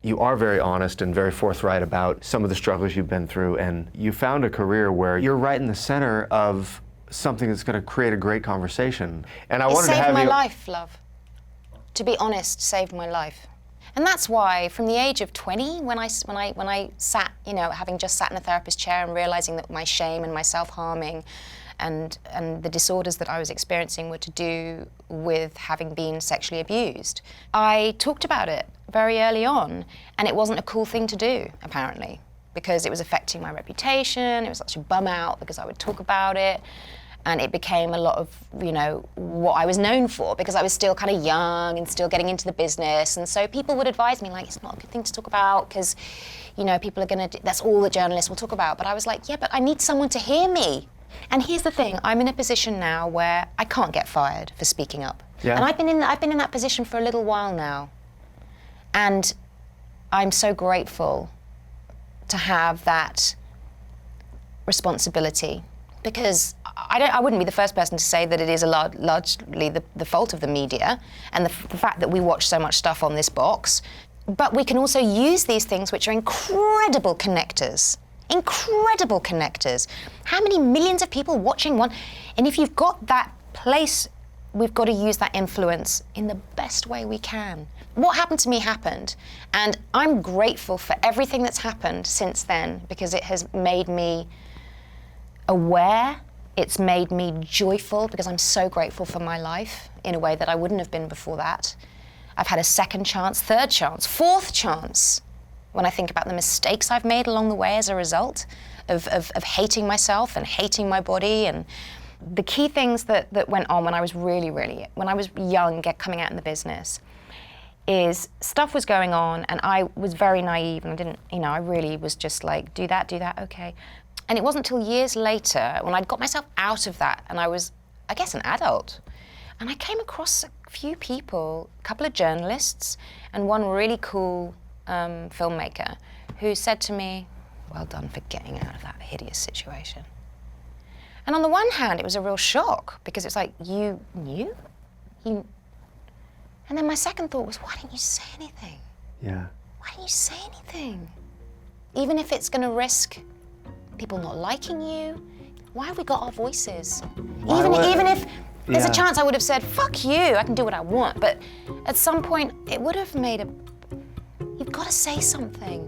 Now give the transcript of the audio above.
You are very honest and very forthright about some of the struggles you've been through, and you found a career where you're right in the center of something that's going to create a great conversation. And I wanted to have It saved my you... life, love. To be honest, saved my life. And that's why, from the age of 20, when I sat, you know, having just sat in a therapist chair and realizing that my shame and my self-harming and the disorders that I was experiencing were to do with having been sexually abused, I talked about it very early on, and it wasn't a cool thing to do, apparently, because it was affecting my reputation. It was such a bum out because I would talk about it. And it became a lot of, you know, what I was known for, because I was still kind of young and still getting into the business. And so people would advise me, like, it's not a good thing to talk about because, you know, people are going to, that's all the journalists will talk about. But I was like, yeah, but I need someone to hear me. And here's the thing, I'm in a position now where I can't get fired for speaking up. Yeah. And I've been in that position for a little while now. And I'm so grateful to have that responsibility. Because I wouldn't be the first person to say that it is largely the fault of the media and the fact that we watch so much stuff on this box. But we can also use these things, which are incredible connectors. Incredible connectors. How many millions of people watching one? And if you've got that place, we've got to use that influence in the best way we can. What happened to me happened, and I'm grateful for everything that's happened since then, because it has made me aware, it's made me joyful, because I'm so grateful for my life in a way that I wouldn't have been before that. I've had a second chance, third chance, fourth chance, when I think about the mistakes I've made along the way as a result of hating myself and hating my body. And the key things that went on when I was when I was young, coming out in the business, is stuff was going on and I was very naive and I didn't, you know, I really was just like, do that, okay. And it wasn't until years later, when I'd got myself out of that and I was, I guess, an adult, and I came across a few people, a couple of journalists and one really cool filmmaker who said to me, well done for getting out of that hideous situation. And on the one hand, it was a real shock, because it's like, you knew? And then my second thought was, why didn't you say anything? Yeah. Why didn't you say anything? Even if it's gonna risk people not liking you, why have we got our voices? Even if there's a chance I would have said, fuck you, I can do what I want, but at some point it would have made you've got to say something.